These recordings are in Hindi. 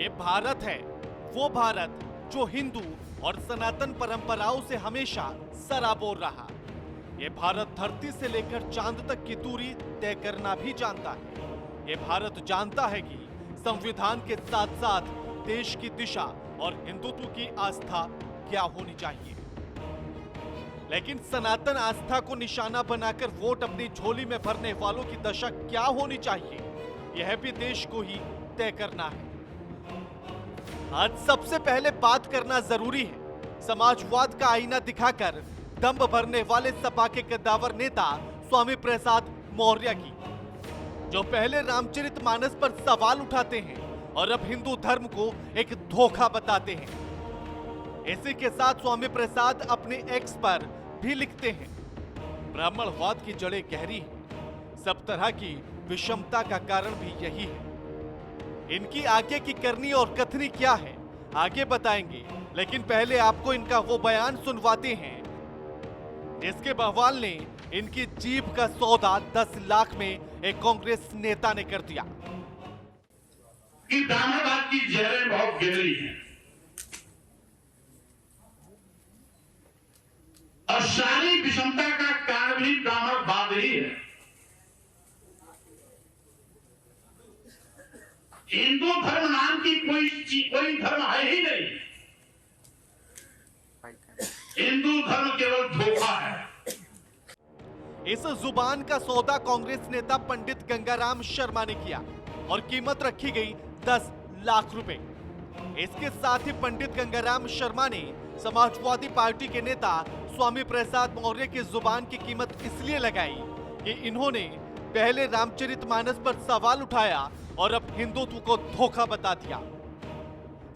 ये भारत है, वो भारत जो हिंदू और सनातन परंपराओं से हमेशा सराबोर रहा। ये भारत धरती से लेकर चांद तक की दूरी तय करना भी जानता है। ये भारत जानता है कि संविधान के साथ साथ देश की दिशा और हिंदुत्व की आस्था क्या होनी चाहिए। लेकिन सनातन आस्था को निशाना बनाकर वोट अपनी झोली में भरने वालों की दशा क्या होनी चाहिए, यह भी देश को ही तय करना है। आज सबसे पहले बात करना जरूरी है समाजवाद का आईना दिखाकर दंभ भरने वाले सपा के कद्दावर नेता स्वामी प्रसाद मौर्य की, जो पहले रामचरितमानस पर सवाल उठाते हैं और अब हिंदू धर्म को एक धोखा बताते हैं। इसी के साथ स्वामी प्रसाद अपने एक्स पर भी लिखते हैं, ब्राह्मणवाद की जड़ें गहरी हैं, सब तरह की विषमता का कारण भी यही है। इनकी आगे की करनी और कथनी क्या है आगे बताएंगे, लेकिन पहले आपको इनका वो बयान सुनवाते हैं जिसके बवाल ने इनकी जीभ का सौदा 10 लाख में एक कांग्रेस नेता ने कर दिया। कि ब्राह्मणवाद की जड़ें बहुत गहरी हैं और सारी विषमता का कारण भी ब्राह्मणवाद ही है। हिंदू धर्म नाम की कोई धर्म है ही नहीं। हिंदू धर्म केवल धोखा है। इस जुबान का सौदा कांग्रेस नेता पंडित गंगाराम शर्मा ने किया और कीमत रखी गई 10 लाख रुपए। इसके साथ ही पंडित गंगाराम शर्मा ने समाजवादी पार्टी के नेता स्वामी प्रसाद मौर्य की जुबान की कीमत इसलिए लगाई कि इन्होंने पहले रामचरितमानस पर सवाल उठाया और अब हिंदुत्व को धोखा बता दिया,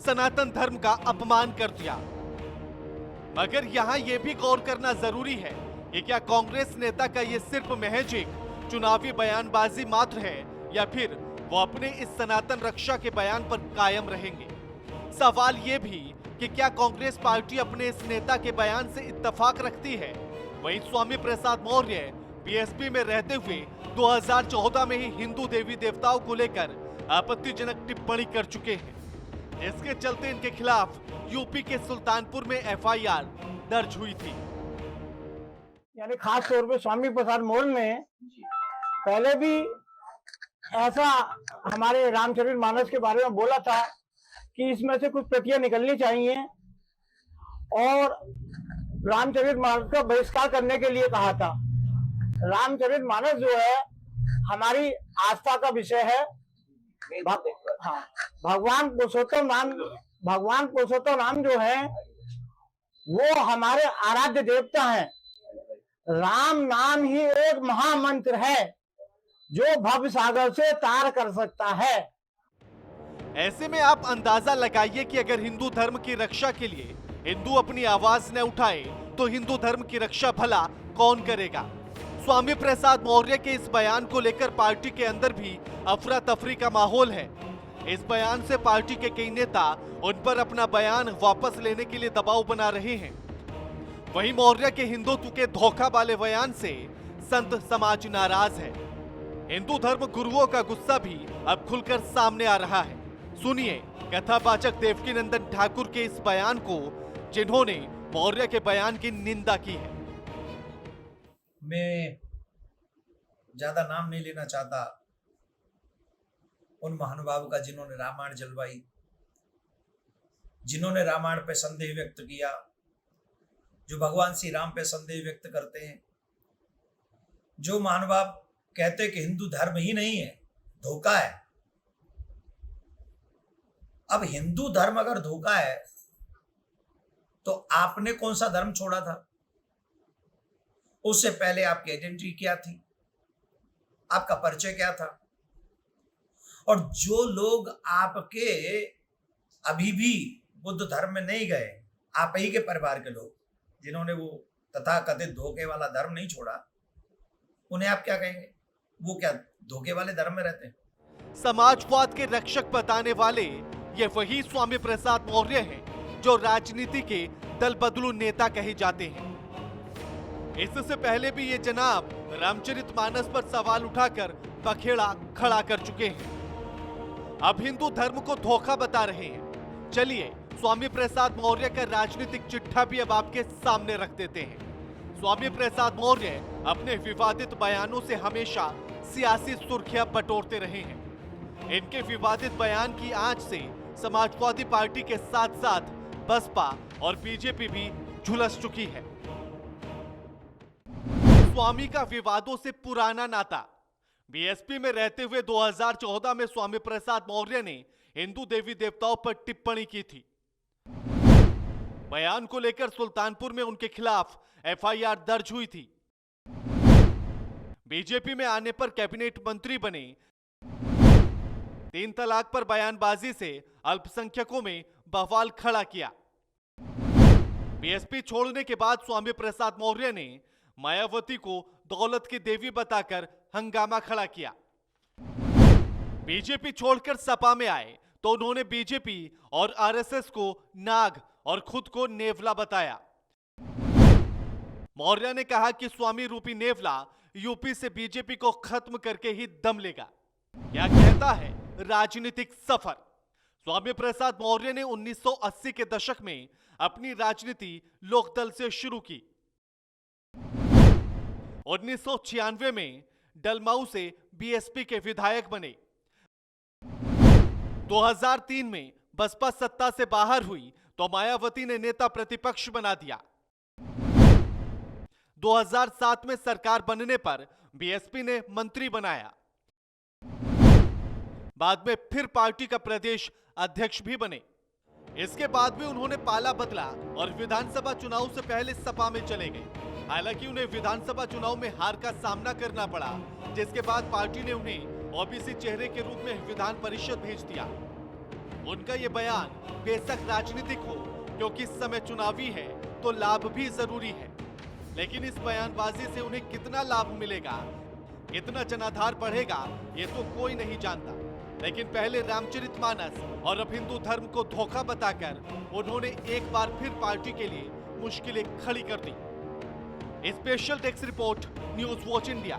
सनातन धर्म का अपमान कर दिया। मगर यहाँ यह भी गौर करना जरूरी है कि क्या कांग्रेस नेता का ये सिर्फ महज एक चुनावी बयानबाजी मात्र है या फिर वो अपने इस सनातन रक्षा के बयान पर कायम रहेंगे। सवाल ये भी कि क्या कांग्रेस पार्टी अपने इस नेता के बयान से इत्तेफाक रखती है। वहीं स्वामी प्रसाद मौर्य बीएसपी में रहते हुए 2014 में ही हिंदू देवी देवताओं को लेकर आपत्तिजनक टिप्पणी कर चुके हैं, जिसके चलते इनके खिलाफ यूपी के सुल्तानपुर में एफआईआर दर्ज हुई थी। यानी खास तौर पे स्वामी प्रसाद मौर्य ने पहले भी ऐसा हमारे रामचरितमानस के बारे में बोला था कि इसमें से कुछ प्रतियां निकलनी चाहिए और रामचरितमानस का बहिष्कार करने के लिए कहा था। रामचरितमानस जो है हमारी आस्था का विषय है। हाँ, भगवान पुरुषोत्तम राम जो है वो हमारे आराध्य देवता हैं। राम नाम ही एक महामंत्र है जो भव सागर से तार कर सकता है। ऐसे में आप अंदाजा लगाइए कि अगर हिंदू धर्म की रक्षा के लिए हिंदू अपनी आवाज न उठाए तो हिंदू धर्म की रक्षा भला कौन करेगा। स्वामी प्रसाद मौर्य के इस बयान को लेकर पार्टी के अंदर भी अफरा तफरी का माहौल है। इस बयान से पार्टी के कई नेता उन पर अपना बयान वापस लेने के लिए दबाव बना रहे हैं। वहीं मौर्य के हिंदुत्व के धोखा वाले बयान से संत समाज नाराज है। हिंदू धर्म गुरुओं का गुस्सा भी अब खुलकर सामने आ रहा है। सुनिए कथावाचक देवकीनंदन ठाकुर के इस बयान को, जिन्होंने मौर्य के बयान की निंदा की है। मैं ज्यादा नाम नहीं लेना चाहता उन महानुभावों का जिन्होंने रामायण जलवाई, जिन्होंने रामायण पे संदेह व्यक्त किया, जो भगवान श्री राम पे संदेह व्यक्त करते हैं, जो महानुभाव कहते हैं कि हिंदू धर्म ही नहीं है, धोखा है। अब हिंदू धर्म अगर धोखा है तो आपने कौन सा धर्म छोड़ा था? उससे पहले आपकी आइडेंटिटी क्या थी, आपका परिचय क्या था? और जो लोग आपके अभी भी बुद्ध धर्म में नहीं गए, आप ही के परिवार के लोग जिन्होंने वो तथाकथित धोखे वाला धर्म नहीं छोड़ा, उन्हें आप क्या कहेंगे? वो क्या धोखे वाले धर्म में रहते हैं? समाजवाद के रक्षक बताने वाले ये वही स्वामी प्रसाद मौर्य हैं जो राजनीति के दल बदलू नेता कहे जाते हैं। इससे पहले भी ये जनाब रामचरितमानस पर सवाल उठाकर पखेड़ा खड़ा कर चुके हैं। अब हिंदू धर्म को धोखा बता रहे हैं। चलिए स्वामी प्रसाद मौर्य का राजनीतिक चिट्ठा भी अब आपके सामने रख देते हैं। स्वामी प्रसाद मौर्य अपने विवादित बयानों से हमेशा सियासी सुर्खियां बटोरते रहे हैं। इनके विवादित बयान की आंच से समाजवादी पार्टी के साथ साथ बसपा और बीजेपी भी झुलस चुकी है। स्वामी का विवादों से पुराना नाता। बीएसपी में रहते हुए 2014 में स्वामी प्रसाद मौर्य ने हिंदू देवी देवताओं पर टिप्पणी की थी। बयान को लेकर सुल्तानपुर में उनके खिलाफ एफआईआर दर्ज हुई थी। बीजेपी में आने पर कैबिनेट मंत्री बने। 3 तलाक पर बयानबाजी से अल्पसंख्यकों में बवाल खड़ा किया। बीएसपी छोड़ने के बाद स्वामी प्रसाद मौर्य ने मायावती को दौलत की देवी बताकर हंगामा खड़ा किया। बीजेपी छोड़कर सपा में आए तो उन्होंने बीजेपी और आरएसएस को नाग और खुद को नेवला बताया। मौर्य ने कहा कि स्वामी रूपी नेवला यूपी से बीजेपी को खत्म करके ही दम लेगा। क्या कहता है राजनीतिक सफर। स्वामी प्रसाद मौर्य ने 1980 के दशक में अपनी राजनीति लोकदल से शुरू की। 1996 में डलमाऊ से बीएसपी के विधायक बने। 2003 में बसपा सत्ता से बाहर हुई तो मायावती ने नेता प्रतिपक्ष बना दिया। 2007 में सरकार बनने पर बीएसपी ने मंत्री बनाया। बाद में फिर पार्टी का प्रदेश अध्यक्ष भी बने। इसके बाद भी उन्होंने पाला बदला और विधानसभा चुनाव से पहले सपा में चले गए। हालांकि उन्हें विधानसभा चुनाव में हार का सामना करना पड़ा, जिसके बाद पार्टी ने उन्हें ओबीसी चेहरे के रूप में विधान परिषद भेज दिया। उनका यह बयान बेशक राजनीतिक हो, क्योंकि इस समय चुनावी है तो लाभ भी जरूरी है, लेकिन इस बयानबाजी से उन्हें कितना लाभ मिलेगा, कितना जनाधार बढ़ेगा, ये तो कोई नहीं जानता। लेकिन पहले रामचरितमानस और अब हिंदू धर्म को धोखा बताकर उन्होंने एक बार फिर पार्टी के लिए मुश्किलें खड़ी कर दी। Special desk report, news watch India.